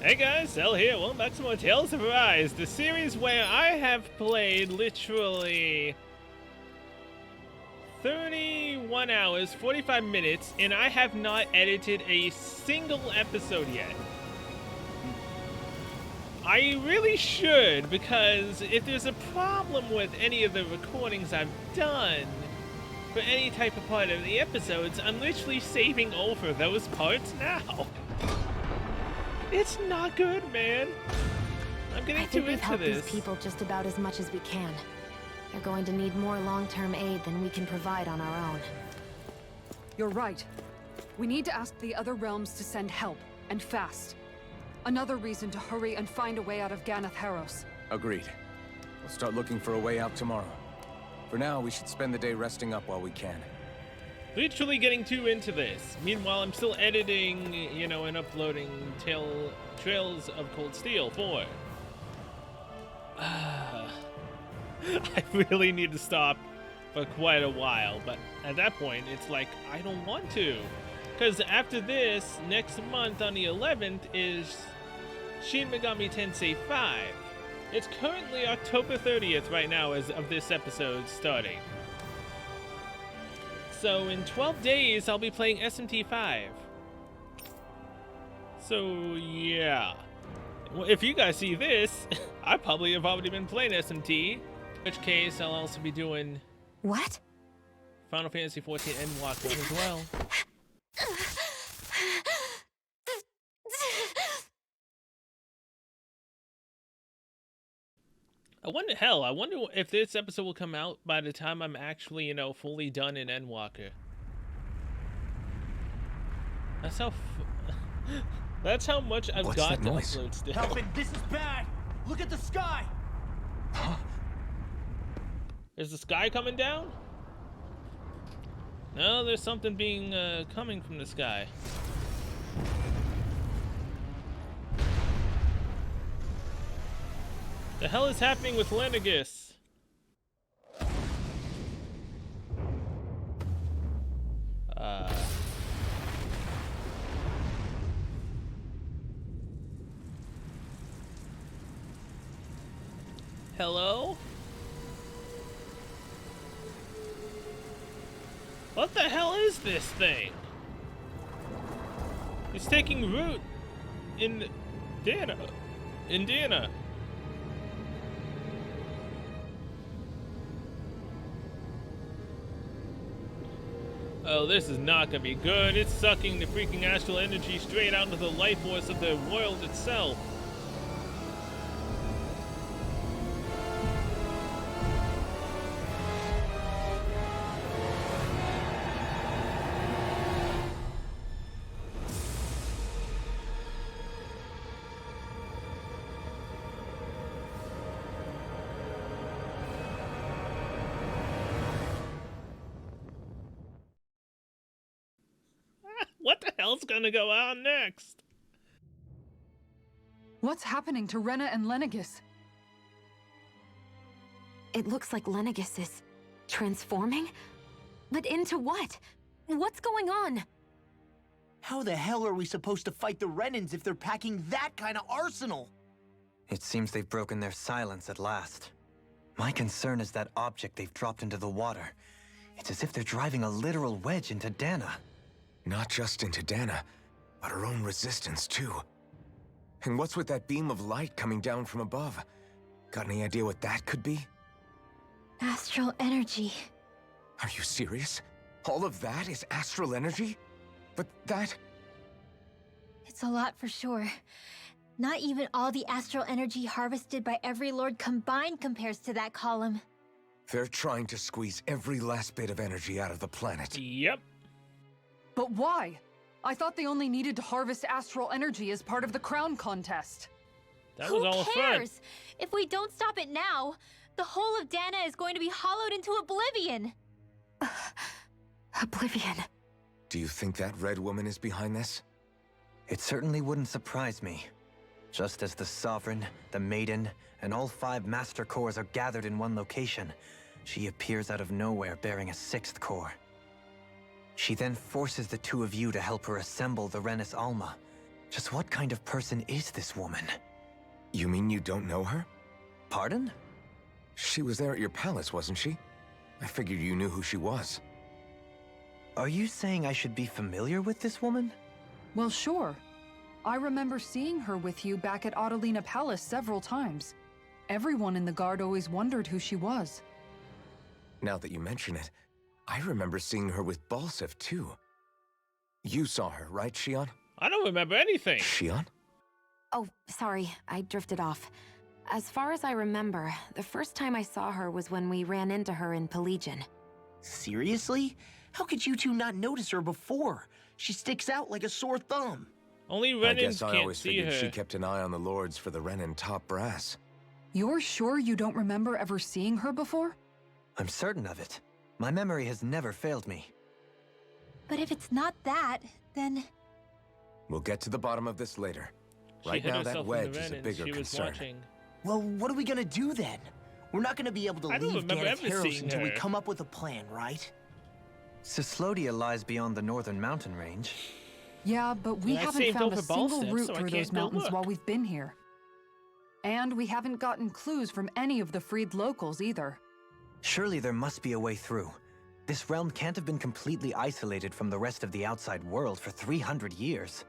Hey guys, El here. Welcome back to more Tales of Arise, the series where I have played literally 31 hours, 45 minutes, and I have not edited a single episode yet. I really should, because if there's a problem with any of the recordings I've done for any type of part of the episodes, I'm literally saving over those parts now. It's not good, man. I'm getting too into this. I think we've helped these people just about as much as we can. They're going to need more long-term aid than we can provide on our own. You're right. We need to ask the other realms to send help, and fast. Another reason to hurry and find a way out of Ganath Haros. Agreed. We'll start looking for a way out tomorrow. For now, we should spend the day resting up while we can. Literally getting too into this. Meanwhile, I'm still editing, and uploading Trails of Cold Steel 4. I really need to stop for quite a while, but at that point, it's like, I don't want to. Because after this, next month on the 11th is Shin Megami Tensei 5. It's currently October 30th right now as of this episode starting. So in 12 days, I'll be playing SMT5. So yeah. Well, if you guys see this, I probably have already been playing SMT. In which case, I'll also be doing... What? Final Fantasy XIV Endwalker as well. I wonder if this episode will come out by the time I'm actually, fully done in Endwalker. That's how much I've got to upload still. Help it, this is bad! Look at the sky! Huh? Is the sky coming down? No, there's something coming from the sky. The hell is happening with Lenegis? Hello? What the hell is this thing? It's taking root in Indiana. Oh, this is not gonna be good. It's sucking the freaking astral energy straight out into the life force of the world itself. What the hell's gonna go on next? What's happening to Rena and Lenegis? It looks like Lenegis is transforming? But into what? What's going on? How the hell are we supposed to fight the Renans if they're packing that kind of arsenal? It seems they've broken their silence at last. My concern is that object they've dropped into the water. It's as if they're driving a literal wedge into Dana. Not just into Dana, but her own resistance too. And what's with that beam of light coming down from above? Got any idea what that could be? Astral energy. Are you serious? All of that is astral energy? But that... It's a lot for sure. Not even all the astral energy harvested by every lord combined compares to that column. They're trying to squeeze every last bit of energy out of the planet. Yep. But why? I thought they only needed to harvest astral energy as part of the crown contest. That was all Who fun. cares? If we don't stop it now, the whole of Dana is going to be hollowed into oblivion. Oblivion. Do you think that red woman is behind this? It certainly wouldn't surprise me. Just as the Sovereign, the Maiden, and all 5 Master Cores are gathered in one location, she appears out of nowhere bearing a 6th core. She then forces the two of you to help her assemble the Renis Alma, Just what kind of person is this woman? You mean you don't know her? Pardon? She was there at your palace, wasn't she? I figured you knew who she was. Are you saying I should be familiar with this woman? Well, sure. I remember seeing her with you back at Adelina Palace several times. Everyone in the guard always wondered who she was. Now that you mention it, I remember seeing her with Balsef too. You saw her, right, Shion? I don't remember anything. Shion? Oh, sorry, I drifted off. As far as I remember, the first time I saw her was when we ran into her in Pelagian. Seriously? How could you two not notice her before? She sticks out like a sore thumb. Only I Renans guess I can't always see figured her. she kept an eye on the lords for the Renin top brass. You're sure you don't remember ever seeing her before? I'm certain of it. My memory has never failed me. But if it's not that, then... We'll get to the bottom of this later. She Right hid now, herself that in the wedge is a Renans. bigger She was concern. watching. Well, what are we gonna do then? We're not gonna be able to I don't leave remember Gannett ever Harrows seeing until we her. come up with a plan, right? Cyslodia lies beyond the northern mountain range. Yeah, but we I haven't saved found over a single Balsef, route so I through can't those go mountains look. while we've been here. And we haven't gotten clues from any of the freed locals either. Surely there must be a way through. This realm can't have been completely isolated from the rest of the outside world for 300 years.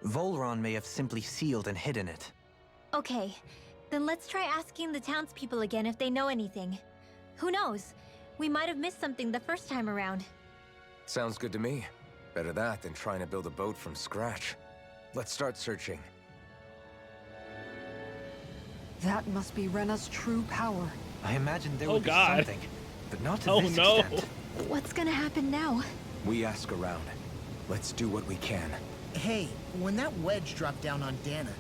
Volron may have simply sealed and hidden it. Okay, then let's try asking the townspeople again if they know anything. Who knows? We might have missed something the first time around. Sounds good to me. Better that than trying to build a boat from scratch. Let's start searching. That must be Rena's true power. I imagined there Oh, would be God. something, but not to Oh, this no. extent. What's gonna happen now? We ask around. Let's do what we can. Hey, when that wedge dropped down on Dana,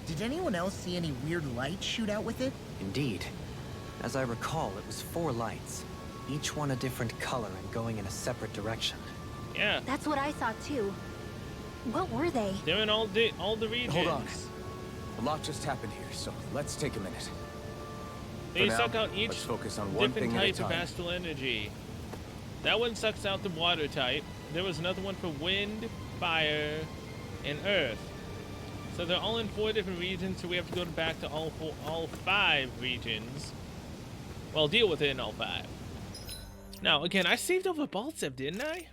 did anyone else see any weird lights shoot out with it? Indeed. As I recall, it was 4 lights, each one a different color and going in a separate direction. Yeah, That's what I saw too. What were they? they're in all the regions. Hold on. A lot just happened here, so let's take a minute. They For now, suck out each let's focus on one different thing at a type of time. astral energy. That one sucks out the water type. There was another one for wind, fire, and earth. So they're all in 4 different regions, so we have to go back to all 5 regions. Well, deal with it in all 5. Now, again, I saved over Balsef, didn't I?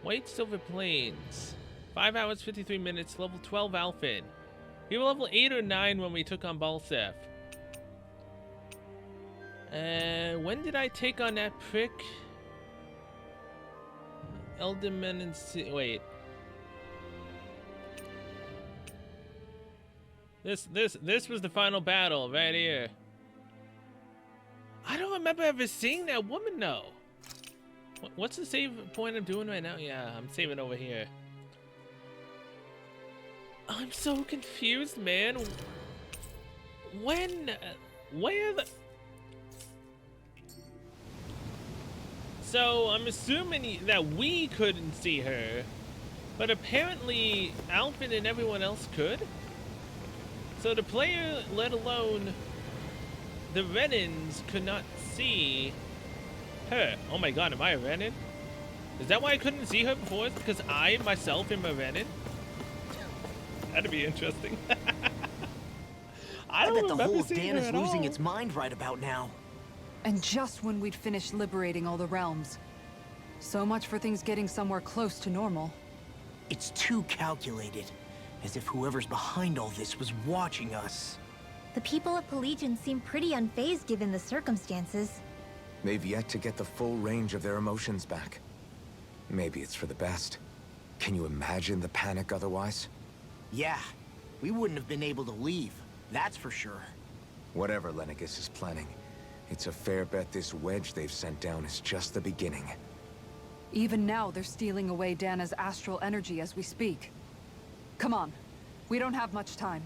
White Silver Plains. 5 hours, 53 minutes, level 12 Alphin. We were level 8 or 9 when we took on Balsef. When did I take on that prick? Elderman and wait. This was the final battle right here. I don't remember ever seeing that woman though. What's the save point I'm doing right now? Yeah, I'm saving over here. I'm so confused, man. When? Where the? So I'm assuming that we couldn't see her, but apparently Alfred and everyone else could. So the player, let alone the Renins, could not see her. Oh my god, am I a Renin? Is that why I couldn't see her before? It's because I myself am a Renin? That'd be interesting. I I don't bet the remember whole seeing Dan her is at losing all. its mind right about now. And just when we'd finished liberating all the realms. So much for things getting somewhere close to normal. It's too calculated. As if whoever's behind all this was watching us. The people of Pelagian seem pretty unfazed given the circumstances. They've yet to get the full range of their emotions back. Maybe it's for the best. Can you imagine the panic otherwise? Yeah, we wouldn't have been able to leave. That's for sure. Whatever Lenegis is planning, it's a fair bet this wedge they've sent down is just the beginning. Even now, they're stealing away Dana's astral energy as we speak. Come on. We don't have much time.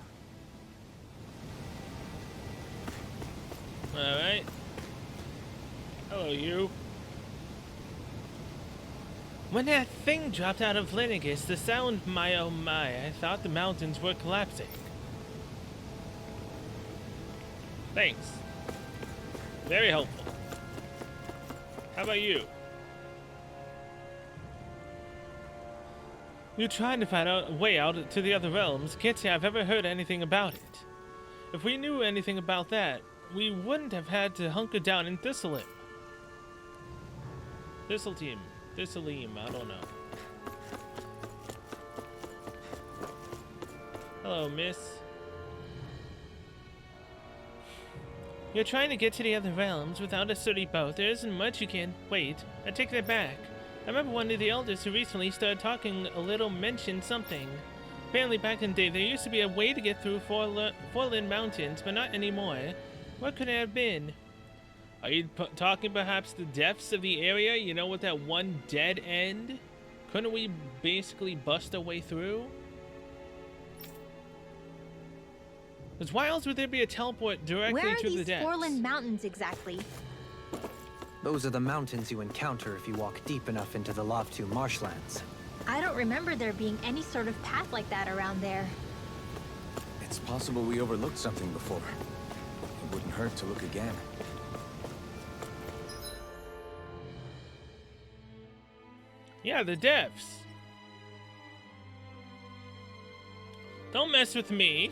Alright. Hello, you. When that thing dropped out of Lenegis, the sound, my oh my, I thought the mountains were collapsing. Thanks. Very helpful. How about you? You're trying to find out a way out to the other realms. Can't say I've ever heard anything about it. If we knew anything about that, we wouldn't have had to hunker down in Thistleim. Thistleim, I don't know. Hello, miss. You're trying to get to the other realms without a sturdy boat. There isn't much you can... Wait, I take that back. I remember one of the elders who recently started talking a little mentioned something. Apparently back in the day, there used to be a way to get through Forland Mountains, but not anymore. What could it have been? Are you talking perhaps the depths of the area? You know, with that one dead end? Couldn't we basically bust our way through? Because why else would there be a teleport directly to the depths? Where are these Forland Mountains exactly? Those are the mountains you encounter if you walk deep enough into the Lavtu marshlands. I don't remember there being any sort of path like that around there. It's possible we overlooked something before. It wouldn't hurt to look again. Yeah, the depths. Don't mess with me.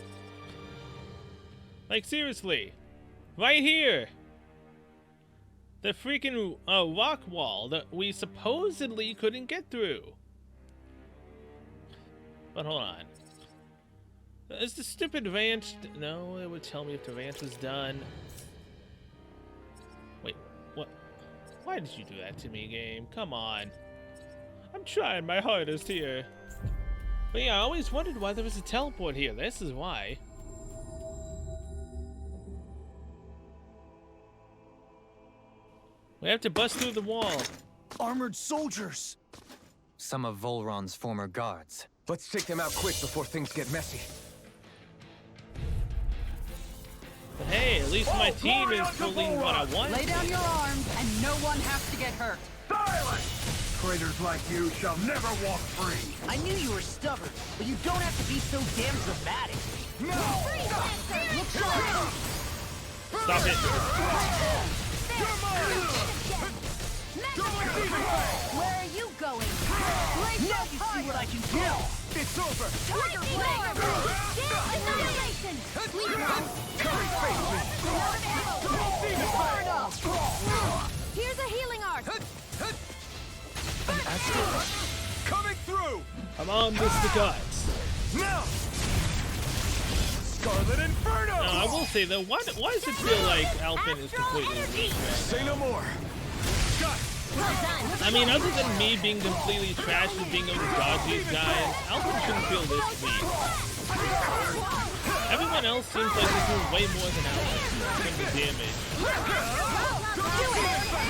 Like, seriously. Right here. The freaking rock wall that we supposedly couldn't get through. But hold on. Is the stupid ranch... No, it would tell me if the ranch was done. Wait, what? Why did you do that to me, game? Come on. I'm trying my hardest here. But yeah, I always wondered why there was a teleport here. This is why. We have to bust through the wall. Armored soldiers! Some of Volron's former guards. Let's take them out quick before things get messy. But hey, at least my team is pulling what I want. Lay down your arms, and no one has to get hurt. Silence! Traitors like you shall never walk free. I knew you were stubborn, but you don't have to be so damn dramatic. No! Stop it. Where are you going? Now you see what I can do! It's over! Annihilation! Here's a healing arc. Coming through! Come on, Mr. Guts. Now! Scarlet Inferno! Now, I will say though, why does it feel like Alphen is completely weak? Say no more! I mean, other than me being completely trash and being able to dodge these guys, Alphen shouldn't feel this weak. Everyone else seems like they're doing way more than Alphen in the damage.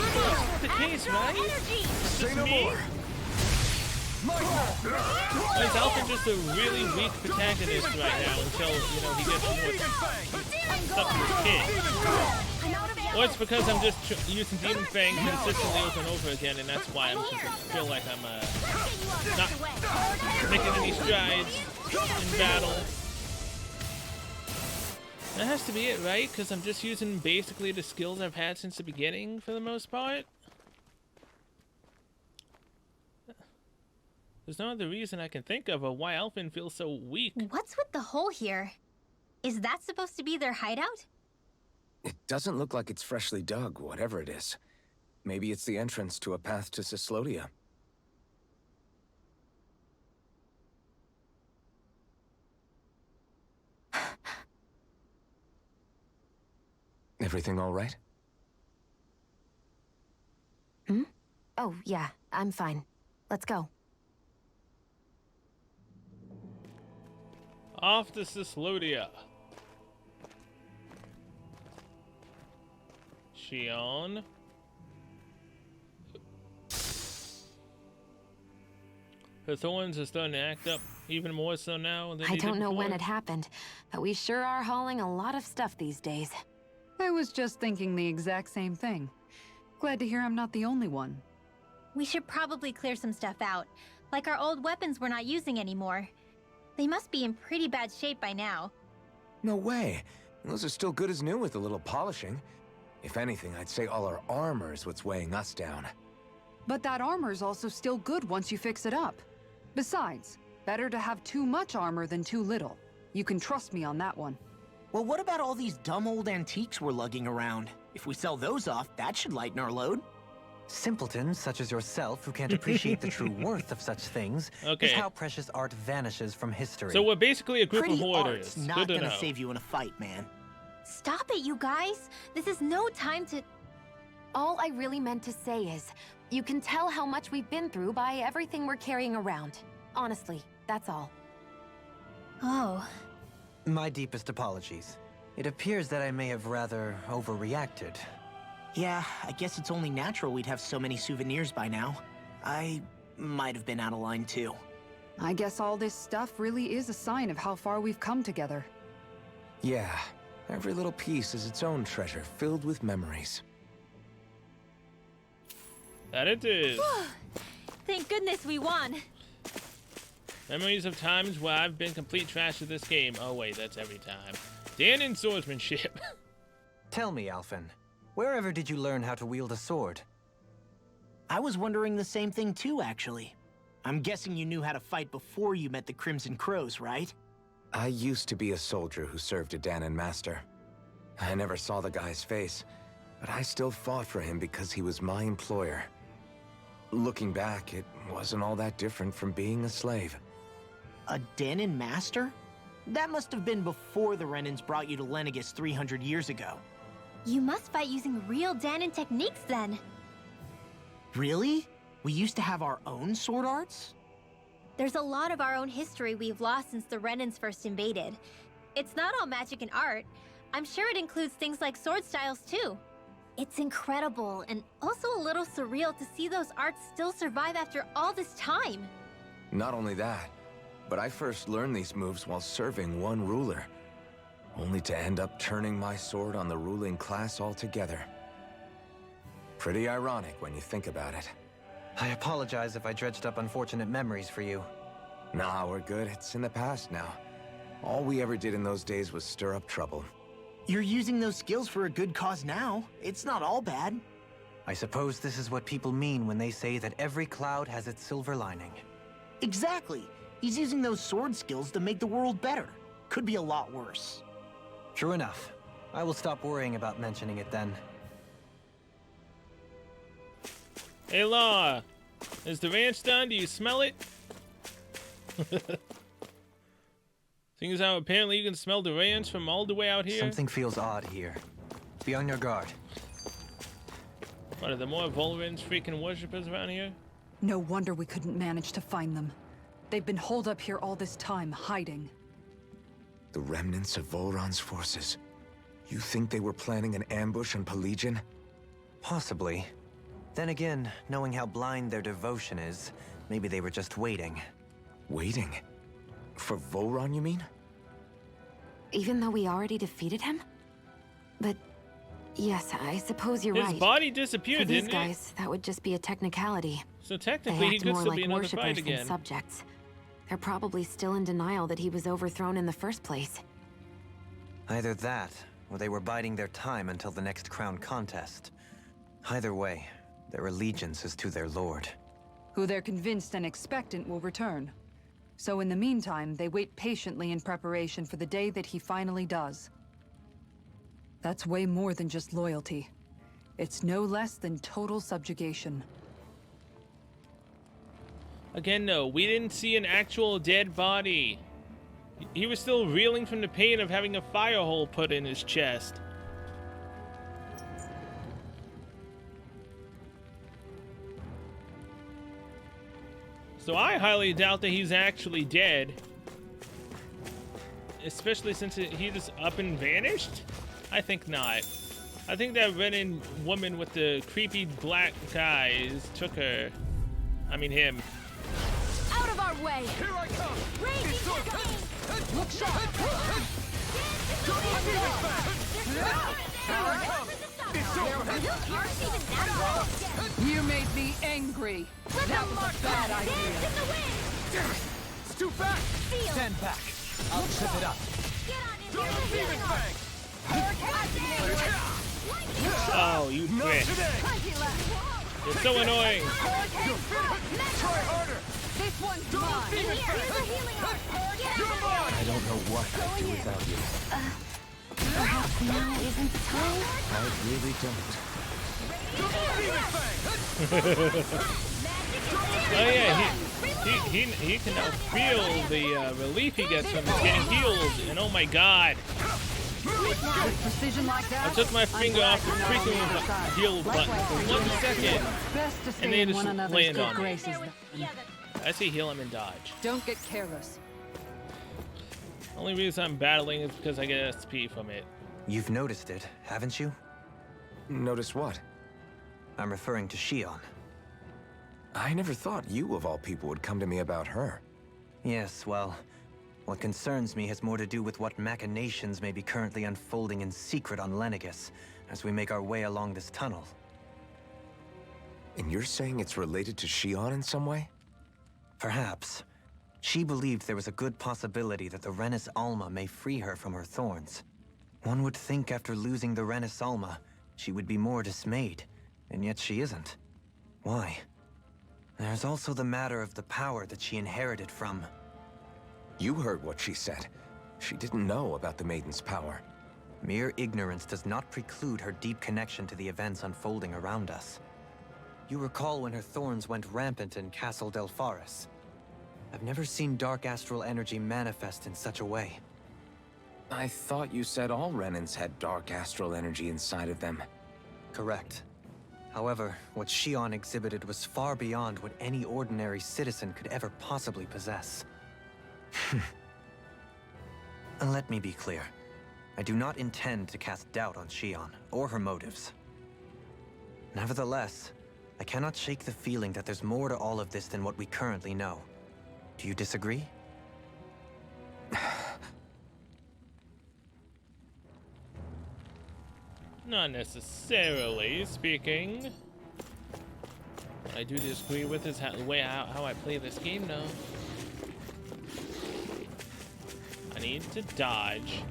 That's not the case, right? It's just me? Or is Alphen just a really weak protagonist right now until, you know, he gets more stuff in his kit? Or it's because I'm just using Demon Fang consistently over and over again, and that's why I feel like I'm not making any strides in battle. That has to be it, right? Because I'm just using basically the skills I've had since the beginning for the most part. There's no other reason I can think of why Alphen feels so weak. What's with the hole here? Is that supposed to be their hideout? It doesn't look like it's freshly dug, whatever it is. Maybe it's the entrance to a path to Cyslodia. Everything all right? Hmm? Oh, yeah, I'm fine. Let's go. Off to Cyslodia. Shion. Her thorns are starting to act up even more so now than I don't know when it happened, but we sure are hauling a lot of stuff these days. I was just thinking the exact same thing. Glad to hear I'm not the only one. We should probably clear some stuff out. Like our old weapons we're not using anymore. They must be in pretty bad shape by now. No way. Those are still good as new with a little polishing. If anything, I'd say all our armor is what's weighing us down. But that armor's also still good once you fix it up. Besides, Better to have too much armor than too little. You can trust me on that one. Well, what about all these dumb old antiques we're lugging around? If we sell those off, that should lighten our load. Simpletons such as yourself who can't appreciate the true worth of such things is how precious art vanishes from history. So we're basically a group Pretty of hoarders. art's not gonna save you in a fight, man. Stop it, you guys! This is no time to... All I really meant to say is, you can tell how much we've been through by everything we're carrying around. Honestly, that's all. Oh. My deepest apologies. It appears that I may have rather overreacted. Yeah, I guess it's only natural we'd have so many souvenirs by now. I might have been out of line too. I guess all this stuff really is a sign of how far we've come together. Yeah, every little piece is its own treasure, filled with memories. That it is. Thank goodness we won. Memories of times where I've been complete trash of this game. Oh wait, that's every time. Dan and swordsmanship. Tell me, Alphen, wherever did you learn how to wield a sword? I was wondering the same thing too, actually. I'm guessing you knew how to fight before you met the Crimson Crows, right? I used to be a soldier who served a Danon master. I never saw the guy's face, but I still fought for him because he was my employer. Looking back, it wasn't all that different from being a slave. A Danon master? That must have been before the Renans brought you to Lenegis 300 years ago. You must fight using real Danon techniques then. Really? We used to have our own sword arts? There's a lot of our own history we've lost since the Renans first invaded. It's not all magic and art. I'm sure it includes things like sword styles too. It's incredible and also a little surreal to see those arts still survive after all this time. Not only that, but I first learned these moves while serving one ruler, only to end up turning my sword on the ruling class altogether. Pretty ironic when you think about it. I apologize if I dredged up unfortunate memories for you. Nah, we're good. It's in the past now. All we ever did in those days was stir up trouble. You're using those skills for a good cause now. It's not all bad. I suppose this is what people mean when they say that every cloud has its silver lining. Exactly. He's using those sword skills to make the world better. Could be a lot worse. True enough. I will stop worrying about mentioning it then. Hey, Law. Is the ranch done? Do you smell it? Seeing as how apparently you can smell the ranch from all the way out here. Something feels odd here. Be on your guard. What, are there more Volrans freaking worshippers around here? No wonder we couldn't manage to find them. They've been holed up here all this time, hiding. The remnants of Volron's forces. You think they were planning an ambush on Pelegion? Possibly. Then again, knowing how blind their devotion is, maybe they were just waiting. Waiting? For Volron, you mean? Even though we already defeated him? But yes, I suppose you're right. His body disappeared, For these didn't guys, that would just be a technicality. So They technically he act could more still like be another worshippers fight than again. subjects. They're probably still in denial that he was overthrown in the first place. Either that, or they were biding their time until the next crown contest. Either way, their allegiance is to their lord. Who they're convinced and expectant will return. So in the meantime, they wait patiently in preparation for the day that he finally does. That's way more than just loyalty. It's no less than total subjugation. Again, no, we didn't see an actual dead body. He was still reeling from the pain of having a fire hole put in his chest. So I highly doubt that he's actually dead. Especially since he just up and vanished? I think not. I think that Renin woman with the creepy black eyes took her. I mean him. Out of our way! Here I come! Raging Dragon! Look sharp! You made me angry. That was a bad idea. Damn it! It's too fast! Stand back. I'll trip it up. Demon Fang! Oh, you Not bitch. today! You're so annoying. Try harder! This one's mine! Here's a healing heart! I don't know what I'd do without you. Perhaps now isn't the time? I really don't. Oh yeah, he can now feel the relief he gets from getting healed, and oh my god, With precision like that, I took my finger off the glad you're not on freaking the other side. heal button for 1 second. Best to And stay they in just one another's land good on me. graces. then. I say heal him and dodge. Don't get careless. Only reason I'm battling is because I get SP from it. You've noticed it, haven't you? Notice what? I'm referring to Shion. I never thought you, of all people, would come to me about her. Yes, well, what concerns me has more to do with what machinations may be currently unfolding in secret on Lenegis as we make our way along this tunnel. And you're saying it's related to Shion in some way? Perhaps. She believed there was a good possibility that the Renis Alma may free her from her thorns. One would think after losing the Renis Alma, she would be more dismayed, and yet she isn't. Why? There's also the matter of the power that she inherited from... You heard what she said. She didn't know about the Maiden's power. Mere ignorance does not preclude her deep connection to the events unfolding around us. You recall when her thorns went rampant in Castle Delpharis. I've never seen dark astral energy manifest in such a way. I thought you said all Renans had dark astral energy inside of them. Correct. However, what Shion exhibited was far beyond what any ordinary citizen could ever possibly possess. And let me be clear. I do not intend to cast doubt on Shion, or her motives. Nevertheless, I cannot shake the feeling that there's more to all of this than what we currently know. Do you disagree? Not necessarily speaking. What I do disagree with is the way how I play this game now. I need to dodge.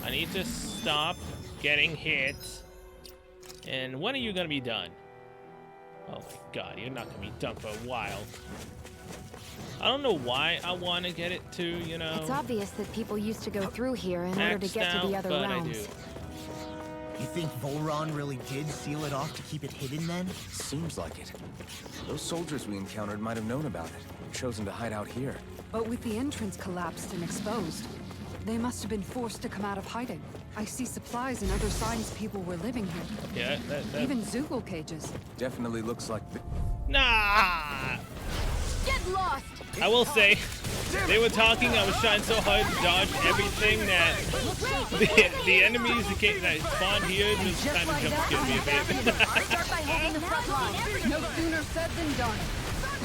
I need to stop getting hit. And when are you gonna be done? Oh my god, you're not gonna be done for a while. I don't know why I want to get it to, you know. It's obvious that people used to go through here in order to maxed get to the out, other but I realms. do. You think Volron really did seal it off to keep it hidden then? Seems like it. Those soldiers we encountered might have known about it, chosen to hide out here. But with the entrance collapsed and exposed, they must have been forced to come out of hiding. I see supplies and other signs people were living here. Yeah, that Even Zoogle cages. Definitely looks like... Nah! Get lost! I will say, they were talking, I was trying so hard to dodge everything that the enemies that spawned here just kind of jump scared me a bit. Start by holding the front line. No sooner said than done.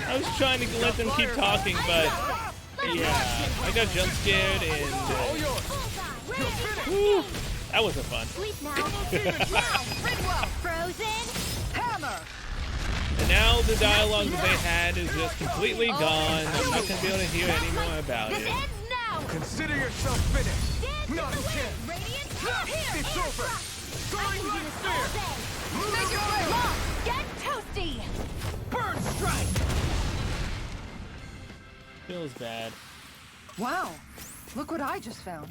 I was trying to let them keep talking, but yeah, I got jump scared and whew, that wasn't fun. Sleep now. Frozen. Hammer! And now the dialogue that they had is just completely gone. I'm not gonna be able to hear any more about This it. ends now. Consider yourself finished. Dance Not is a the chance. win. Radiant. Here. It's and over. drop. I Going can do right this there. all day. Make it rain. Lock. Get toasty. Burn strike. Feels bad. Wow. Look what I just found.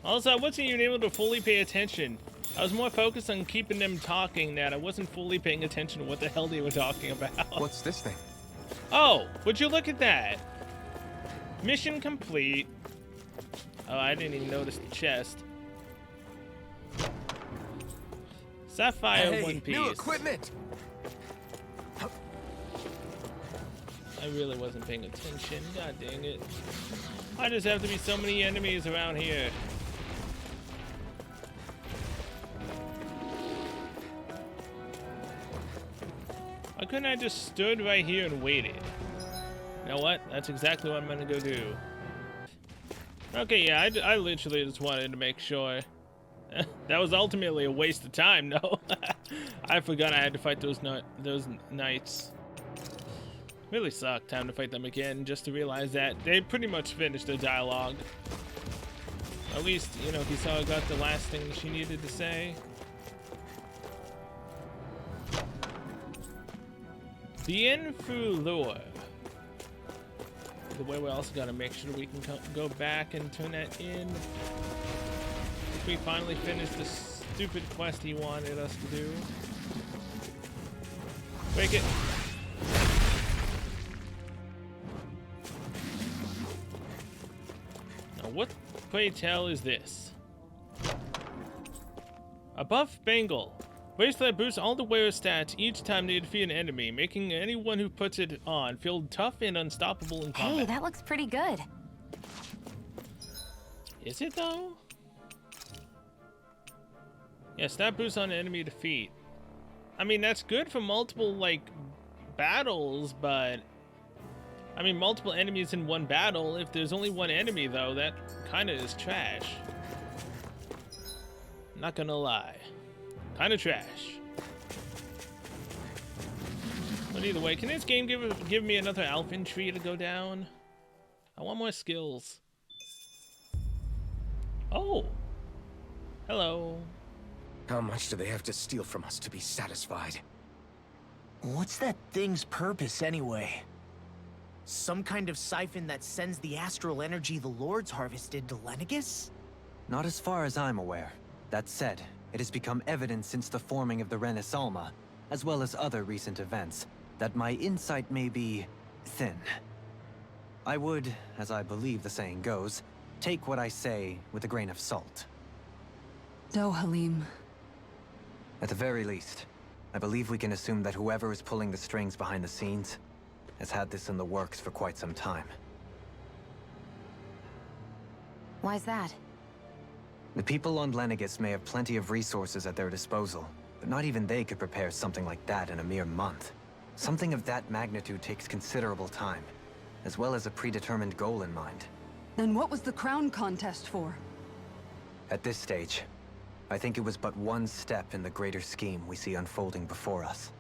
Also, I wasn't even able to fully pay attention. I was more focused on keeping them talking that I wasn't fully paying attention to what the hell they were talking about. What's this thing? Oh, would you look at that? Mission complete. Oh, I didn't even notice the chest. Sapphire One Piece. New equipment! I really wasn't paying attention. God dang it. Why does there have to be so many enemies around here? Why couldn't I just stood right here and waited? You know what? That's exactly what I'm gonna go do. Okay, yeah, I literally just wanted to make sure. That was ultimately a waste of time, no? I forgot I had to fight those knights. Really sucked. Time to fight them again, just to realize that they pretty much finished their dialogue. At least, you know, Hisawa got the last thing she needed to say. Bien Fulor. The way we also gotta make sure we can go back and turn that in. We finally finished the stupid quest he wanted us to do. Break it. Now what, pray tell, is this? A buff bangle. Bracelet boosts all the wearer's stats each time they defeat an enemy, making anyone who puts it on feel tough and unstoppable in combat. Hey, that looks pretty good. Is it though? Yeah, stat boost on enemy defeat. I mean, that's good for multiple, like, battles, but... I mean, multiple enemies in one battle. If there's only one enemy, though, that kinda is trash. Not gonna lie. Kinda trash. But either way, can this game give me another Alphen tree to go down? I want more skills. Oh! Hello. How much do they have to steal from us to be satisfied? What's that thing's purpose anyway? Some kind of siphon that sends the astral energy the Lords harvested to Lenegis? Not as far as I'm aware. That said, it has become evident since the forming of the Renis Alma, as well as other recent events, that my insight may be thin. I would, as I believe the saying goes, take what I say with a grain of salt. Dohalim. At the very least, I believe we can assume that whoever is pulling the strings behind the scenes has had this in the works for quite some time. Why's that? The people on Lenegis may have plenty of resources at their disposal, but not even they could prepare something like that in a mere month. Something of that magnitude takes considerable time, as well as a predetermined goal in mind. Then what was the crown contest for? At this stage, I think it was but one step in the greater scheme we see unfolding before us.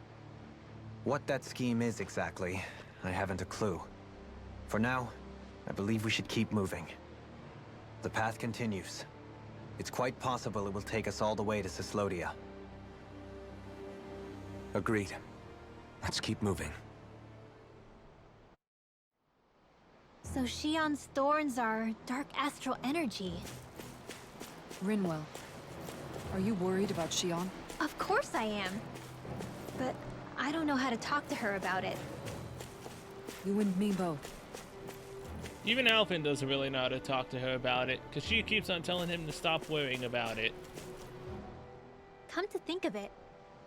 What that scheme is exactly, I haven't a clue. For now, I believe we should keep moving. The path continues. It's quite possible it will take us all the way to Cislodia. Agreed. Let's keep moving. So Shion's thorns are dark astral energy. Rinwell, are you worried about Shion? Of course I am. But I don't know how to talk to her about it. You and me both. Even Alphen doesn't really know how to talk to her about it, because she keeps on telling him to stop worrying about it. Come to think of it,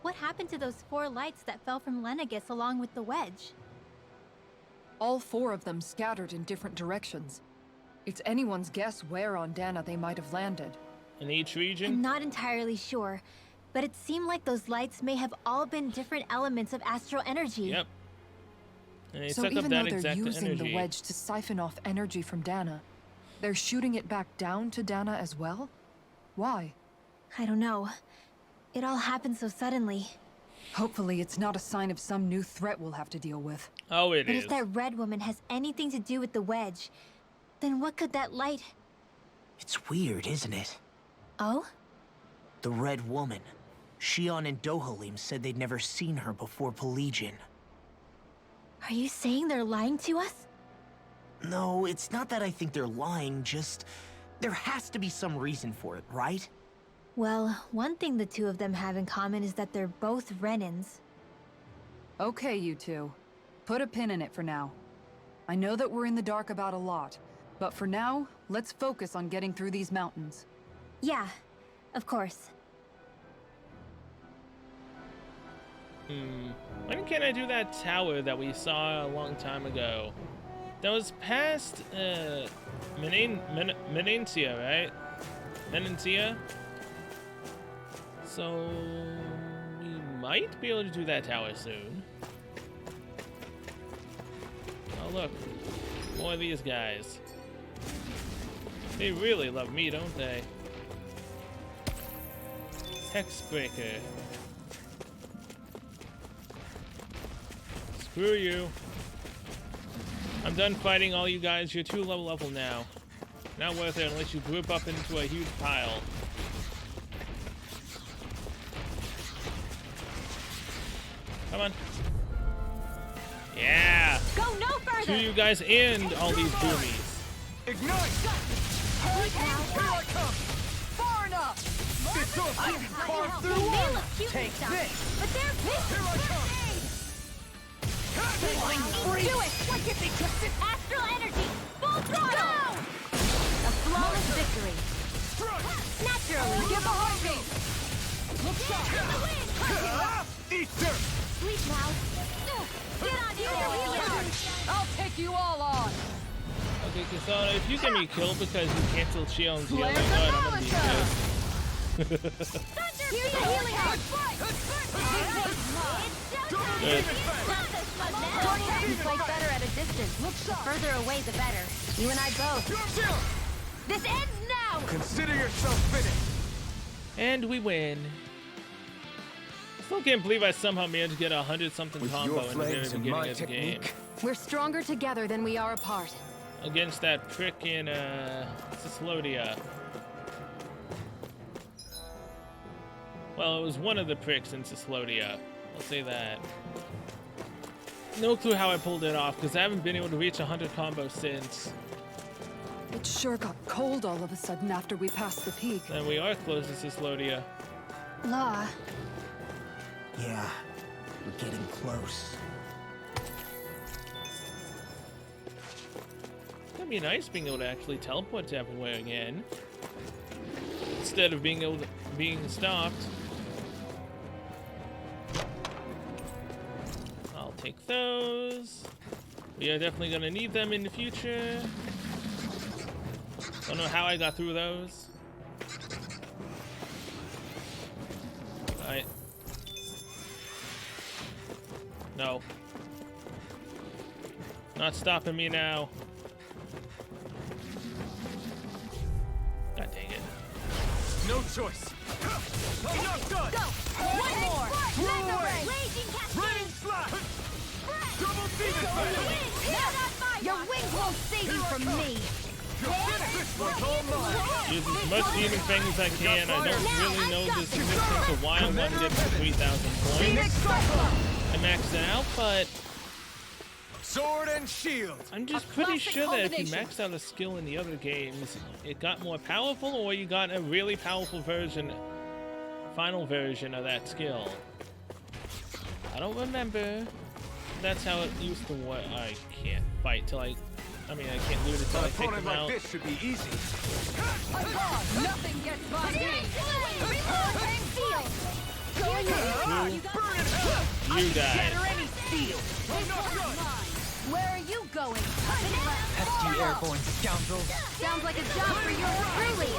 what happened to those 4 lights that fell from Lenegis along with the wedge? All 4 of them scattered in different directions. It's anyone's guess where on Dana they might have landed. In each region? I'm not entirely sure, but it seemed like those lights may have all been different elements of astral energy. Yep. And they So suck up even that though they're exact using energy. the wedge to siphon off energy from Dana, they're shooting it back down to Dana as well? Why? I don't know. It all happened so suddenly. Hopefully it's not a sign of some new threat we'll have to deal with. Oh, it But is. if that red woman has anything to do with the wedge, then what could that light... It's weird, isn't it? Oh? The Red Woman. Shion and Dohalim said they'd never seen her before Pelegion. Are you saying they're lying to us? No, it's not that I think they're lying, just... there has to be some reason for it, right? Well, one thing the 2 of them have in common is that they're both Renins. Okay, you 2. Put a pin in it for now. I know that we're in the dark about a lot, but for now, let's focus on getting through these mountains. Yeah, of course. When can I do that tower that we saw a long time ago? That was past, Menencia, right? Menencia? So... we might be able to do that tower soon. Oh look, more of these guys. They really love me, don't they? Hexbreaker. Screw you. I'm done fighting all you guys. You're too low level now. Not worth it unless you group up into a huge pile. Come on. Yeah! Go no further! To you guys and all these boomies. Ignite! Right now. Here I come! Far enough! This up! I can carve They through may armor! look cute Take and stuff, this! but they're Here I come! Do it! Like if they just astral energy! Full throttle! A flawless victory. Naturally. Get behind me! Look sharp! In the wind! Eat dirt! Sleep now. Get on your I'll take you all on! Okay, Kasana, if you get me killed because you canceled Shion's healing, Plant I'm the gonna be Molotov! pissed. Here's the healing out! Good. You fight better at a distance. The further away, the better. You and I both. This ends now! Consider yourself finished! And we win. Still can't believe I somehow managed to get a 100-something With combo your in the very flames and beginning my of the game. technique, We're stronger together than we are apart. Against that prick in Cislodia. Well, it was one of the pricks in Cislodia. I'll say that. No clue how I pulled it off, because I haven't been able to reach 100 combos since. It sure got cold all of a sudden after we passed the peak. And we are close to Cislodia. Law. Yeah, we're getting close. It's gonna be nice being able to actually teleport to everywhere again. Instead of being able to being stopped. I'll take those. We are definitely gonna need them in the future. Don't know how I got through those. Alright. No. Not stopping me now. God dang it. No choice! Enough done! Go! One more! Mega away. ray! Raging cascade! Rain slash! Double demon blade! Your wings won't save you from me! This one's all mine! Use as much Demon Fang as I can. I don't really know the significance of why I want to get to 3,000 points. I maxed it out, but Sword and shield! I'm just A pretty classic sure that if you combination. maxed out a skill in the other games, it got more powerful, or you got a really powerful version, final version of that skill. I don't remember. That's how it used to work. I can't fight till I mean, I can't loot it till An I take opponent them like out. this should be easy. Nothing gets by me! You guys. Where are you going? Pesky airborne scoundrels. Sounds like a job for your truly.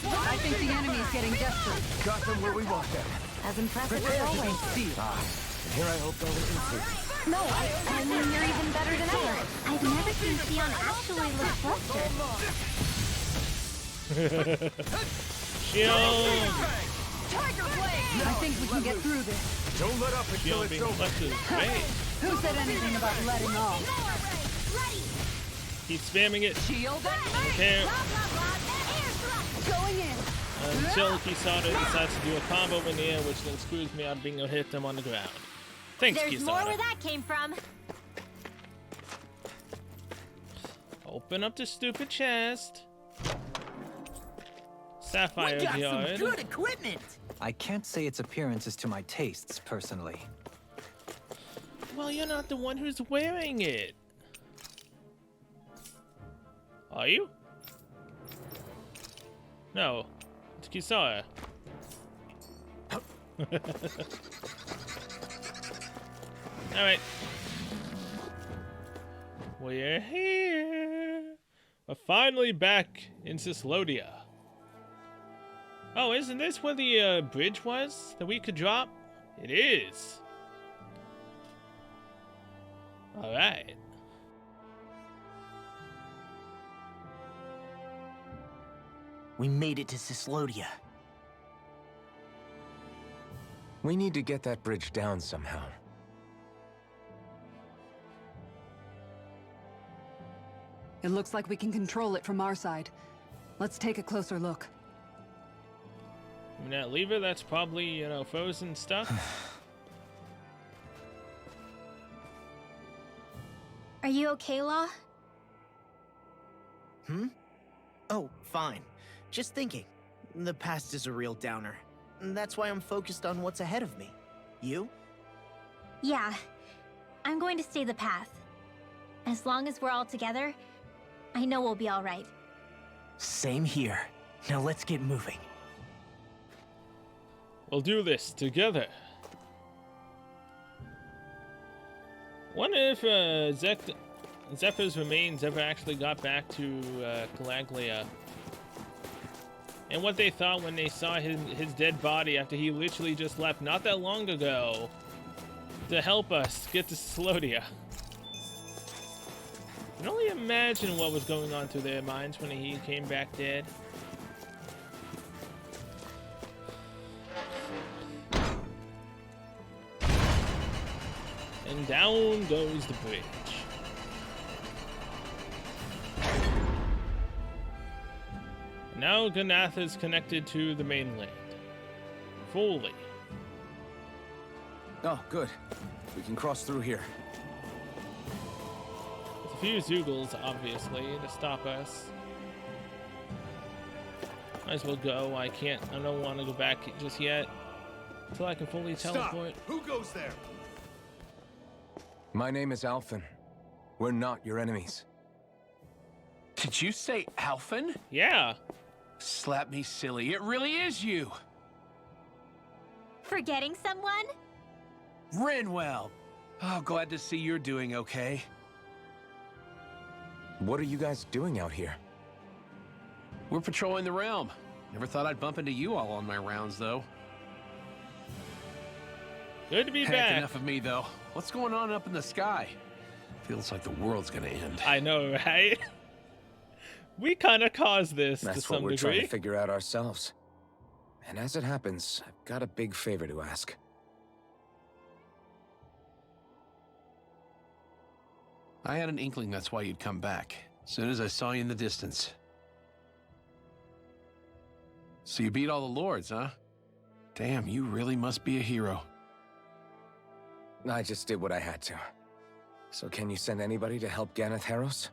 I think the enemy's getting desperate. Got them where we want them. As impressive as always. here I hope they'll listen to. No, I mean, you're even better than ever. I've never seen Sion actually look flustered. Shield! Tiger Blade! I think we can get through this. Don't let up until Shield it's being over. flushed is great. Who said anything about letting off? Keep spamming it. Shield and Okay. going in. Until Kisada decides to do a combo in the air, which then screws me out of being able to hit them on the ground. Thanks, There's more where Kisada. that came from. Open up the stupid chest. Sapphire We got some Yard. good equipment! I can't say its appearance is to my tastes, personally. Well, you're not the one who's wearing it. Are you? No. It's Kisara. Alright. We're here. We're finally back in Cislodia. Oh, isn't this where the bridge was that we could drop? It is. Alright. We made it to Cislodia. We need to get that bridge down somehow. It looks like we can control it from our side. Let's take a closer look. I mean, that lever, that's probably, you know, frozen stuff. Are you okay, Law? Oh, fine. Just thinking. The past is a real downer. That's why I'm focused on what's ahead of me. You? Yeah. I'm going to stay the path. As long as we're all together, I know we'll be all right. Same here. Now let's get moving. We'll do this together. Wonder if Zephyr's remains ever actually got back to Calaglia. And what they thought when they saw his dead body after he literally just left not that long ago to help us get to Slodia. I can only imagine what was going on through their minds when he came back dead. And down goes the bridge. Now Ganath is connected to the mainland. Fully. Oh, good. We can cross through here. With a few Zoogles, obviously, to stop us. Might as well go. I don't want to go back just yet. Until I can fully teleport. Stop! Who goes there? My name is Alphen. We're not your enemies. Did you say Alphen? Yeah. Slap me silly, it really is you! Forgetting someone? Rinwell! Oh, glad to see you're doing okay. What are you guys doing out here? We're patrolling the realm. Never thought I'd bump into you all on my rounds, though. Good to be Heck, back. enough of me, though. What's going on up in the sky? Feels like the world's gonna end. I know, right? We kind of caused this to That's some what we're degree. trying to figure out ourselves. And as it happens, I've got a big favor to ask. I had an inkling that's why you'd come back. As soon as I saw you in the distance. So you beat all the lords, huh? Damn, you really must be a hero. I just did what I had to. So can you send anybody to help Ganeth Harros?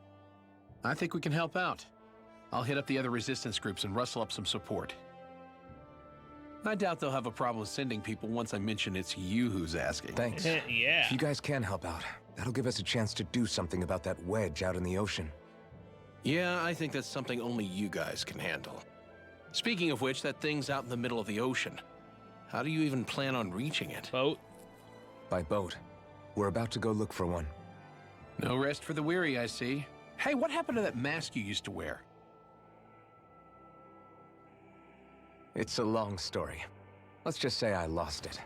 I think we can help out. I'll hit up the other resistance groups and rustle up some support. I doubt they'll have a problem sending people once I mention it's you who's asking. Thanks. Yeah. If you guys can help out, that'll give us a chance to do something about that wedge out in the ocean. Yeah, I think that's something only you guys can handle. Speaking of which, that thing's out in the middle of the ocean. How do you even plan on reaching it? Boat. By boat. We're about to go look for one. No rest for the weary, I see. Hey, what happened to that mask you used to wear? It's a long story. Let's just say I lost it.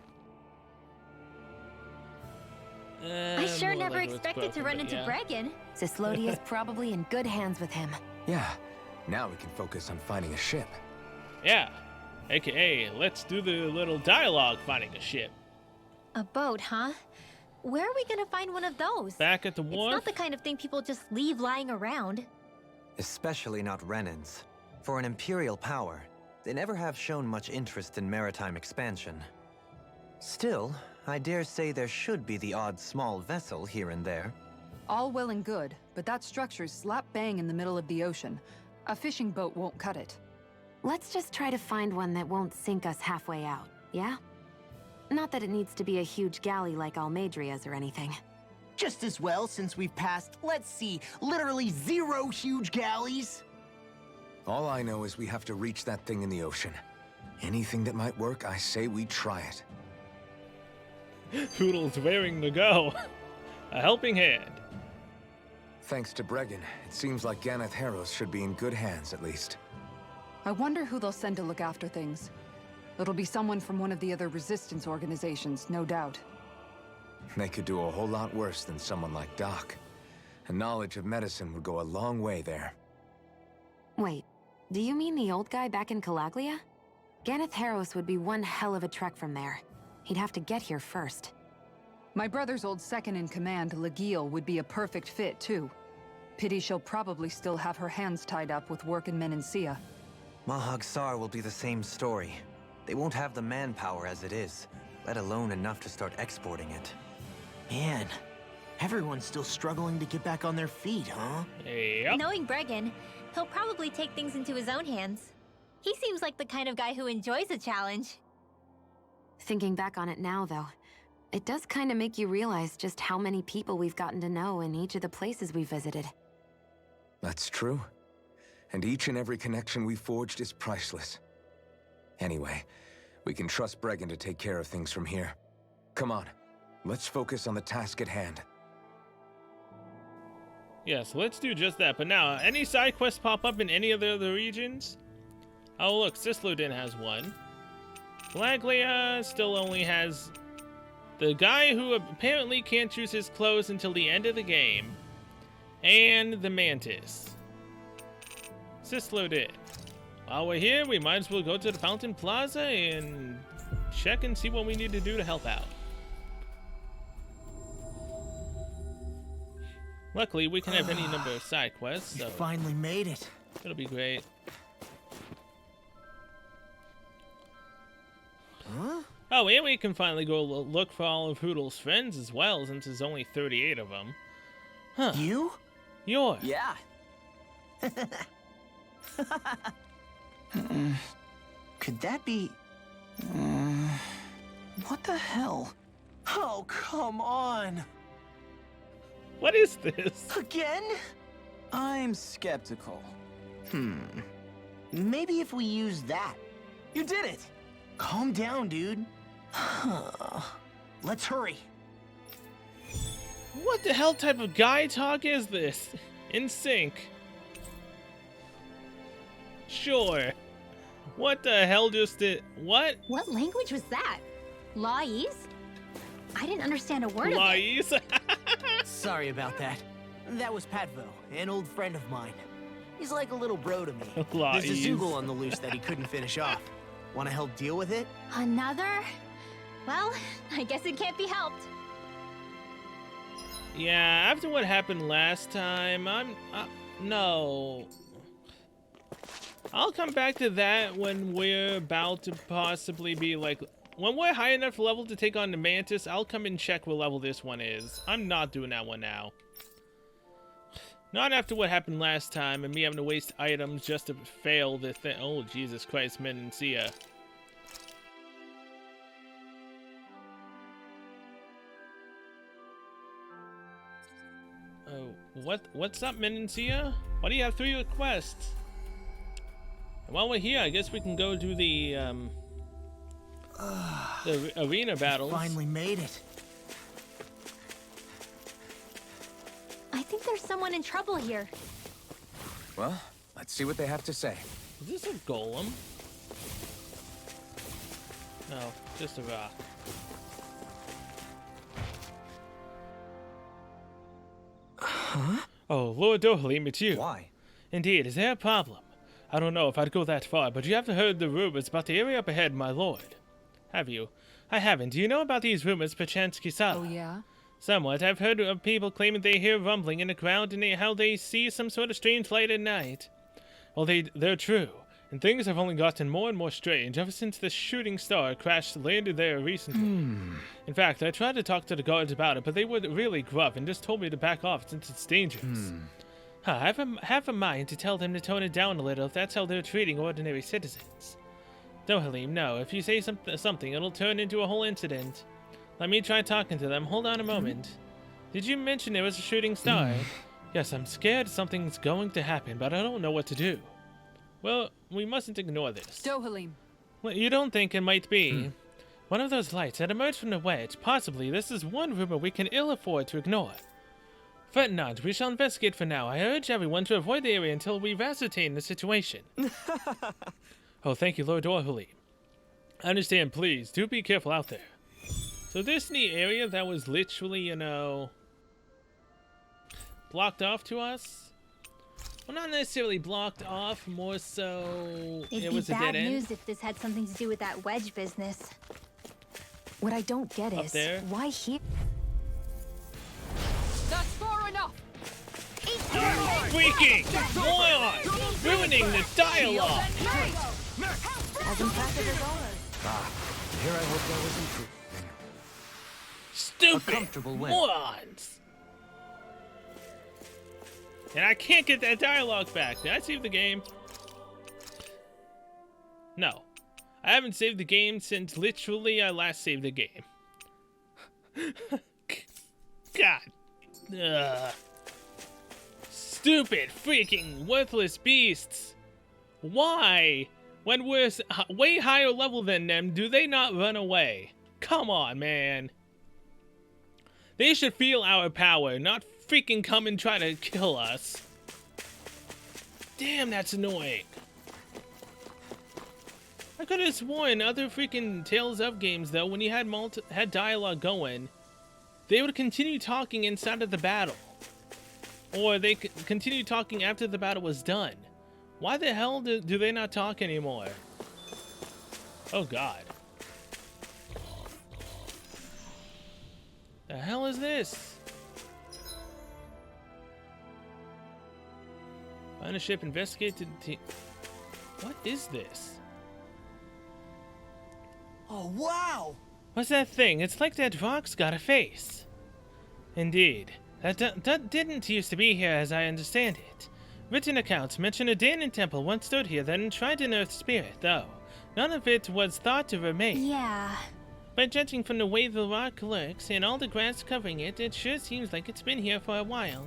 I sure More never like what's expected to broken, run but into yeah. Bregan. Cyslodia's probably in good hands with him. Yeah. Now we can focus on finding a ship. Yeah. AKA, let's do the little dialogue finding a ship. A boat, huh? Where are we gonna find one of those? Back at the It's wharf. not the kind of thing people just leave lying around. Especially not Renans. For an Imperial power, they never have shown much interest in maritime expansion. Still, I dare say there should be the odd small vessel here and there. All well and good, but that structure's slap bang in the middle of the ocean. A fishing boat won't cut it. Let's just try to find one that won't sink us halfway out, yeah? Not that it needs to be a huge galley like Almadria's or anything. Just as well, since we've passed, let's see, literally 0 huge galleys. All I know is we have to reach that thing in the ocean. Anything that might work, I say we try it. Poodle's raring to go. A helping hand. Thanks to Bregan, it seems like Ganeth Harros should be in good hands, at least. I wonder who they'll send to look after things. It'll be someone from one of the other resistance organizations, no doubt. They could do a whole lot worse than someone like Doc. A knowledge of medicine would go a long way there. Wait, do you mean the old guy back in Calaglia? Ganeth Harros would be one hell of a trek from there. He'd have to get here first. My brother's old second-in-command, Legiel, would be a perfect fit, too. Pity she'll probably still have her hands tied up with work in Menancia. Mahag Sar will be the same story. They won't have the manpower as it is, let alone enough to start exporting it. Man, everyone's still struggling to get back on their feet, huh? Yep. Knowing Bregan, he'll probably take things into his own hands. He seems like the kind of guy who enjoys a challenge. Thinking back on it now, though, it does kind of make you realize just how many people we've gotten to know in each of the places we visited. That's true. And each and every connection we forged is priceless. Anyway, we can trust Bregan to take care of things from here. Come on, let's focus on the task at hand. Yes, let's do just that. But now, any side quests pop up in any of the other regions? Oh, look, Cislodin has one. Calaglia still only has the guy who apparently can't choose his clothes until the end of the game, and the Mantis. Cislodin. While we're here, we might as well go to the Fountain Plaza and check and see what we need to do to help out. Luckily, we can have any number of side quests, so We finally made it. it'll be great. Huh? Oh, and we can finally go look for all of Hoodle's friends as well, since there's only 38 of them. Huh. You? You're. Yeah. Could that be... what the hell? Oh, come on! What is this? Again? I'm skeptical. Maybe if we use that. You did it! Calm down, dude. Let's hurry. What the hell type of guy talk is this? In sync. Sure. What the hell just did... What? What language was that? Lais? I didn't understand a word of it. Lais? Sorry about that. That was Patvo, an old friend of mine. He's like a little bro to me. Lais. There's a Zoogle on the loose that he couldn't finish off. Want to help deal with it? Another? Well, I guess it can't be helped. Yeah, after what happened last time, no. I'll come back to that when we're about to possibly be like... When we're high enough level to take on the Mantis, I'll come and check what level this one is. I'm not doing that one now. Not after what happened last time and me having to waste items just to fail the thing. Oh, Jesus Christ, Menancia. Oh, what's up, Menancia? Why do you have 3 requests? And while we're here, I guess we can go do the arena battles. Finally made it. I think there's someone in trouble here. Well, let's see what they have to say. Is this a golem? No, just a rock. Huh? Oh, Lord Dohalim, it's you. Why? Indeed, is there a problem? I don't know if I'd go that far, but you haven't heard the rumors about the area up ahead, my lord. Have you? I haven't. Do you know about these rumors, perchance, Kisara? Oh, yeah? Somewhat. I've heard of people claiming they hear rumbling in the ground and how they see some sort of strange light at night. Well, they're true, and things have only gotten more and more strange ever since the shooting star landed there recently. In fact, I tried to talk to the guards about it, but they were really gruff and just told me to back off since it's dangerous. I have a mind to tell them to tone it down a little if that's how they're treating ordinary citizens. Dohalim, no. If you say something, it'll turn into a whole incident. Let me try talking to them. Hold on a moment. Did you mention there was a shooting star? Yes, I'm scared something's going to happen, but I don't know what to do. Well, we mustn't ignore this. Dohalim. Well, you don't think it might be one of those lights that emerged from the wedge? Possibly. This is one rumor we can ill afford to ignore. Fret not, we shall investigate for now. I urge everyone to avoid the area until we've ascertained the situation. Oh, thank you, Lord Dohalim. Understand, please. Do be careful out there. So this neat area that was literally, you know, blocked off to us? Well, not necessarily blocked off, more so it was a dead end. It'd be bad news if this had something to do with that wedge business. What I don't get Up is, there? why here? That's far enough! Eat your freaking moron! Ruining the dialogue! As impressive as always. Here I hope that was improving. Stupid comfortable win. morons! And I can't get that dialogue back. Did I save the game? No. I haven't saved the game since literally I last saved the game. God. Ugh. Stupid, freaking, worthless beasts. Why? When we're way higher level than them, do they not run away? Come on, man. They should feel our power, not freaking come and try to kill us. Damn, that's annoying. I could have sworn other freaking Tales of games, though, when you had dialogue going, they would continue talking inside of the battle. Or they continue talking after the battle was done. Why the hell do they not talk anymore? Oh, God. The hell is this? Find a ship, investigate the... What is this? Oh, wow! What's that thing? It's like that rock's got a face. Indeed. That didn't used to be here as I understand it. Written accounts mention a Danon temple once stood here, then tried an earth spirit, though. None of it was thought to remain. Yeah. But judging from the way the rock lurks and all the grass covering it, it sure seems like it's been here for a while.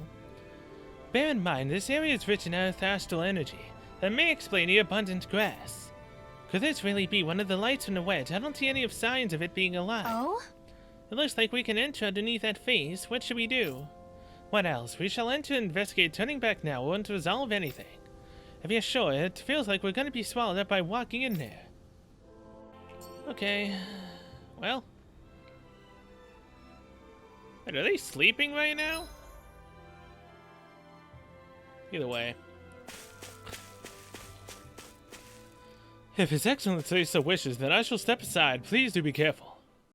Bear in mind, this area is rich in earth astral energy. That may explain the abundant grass. Could this really be one of the lights from the wedge? I don't see any signs of it being alive. Oh? It looks like we can enter underneath that face. What should we do? What else? We shall enter and investigate. Turning back now won't resolve anything. If you're sure, it feels like we're gonna be swallowed up by walking in there. Okay. Well. Wait, are they sleeping right now? Either way. If His Excellency so wishes, then I shall step aside. Please do be careful.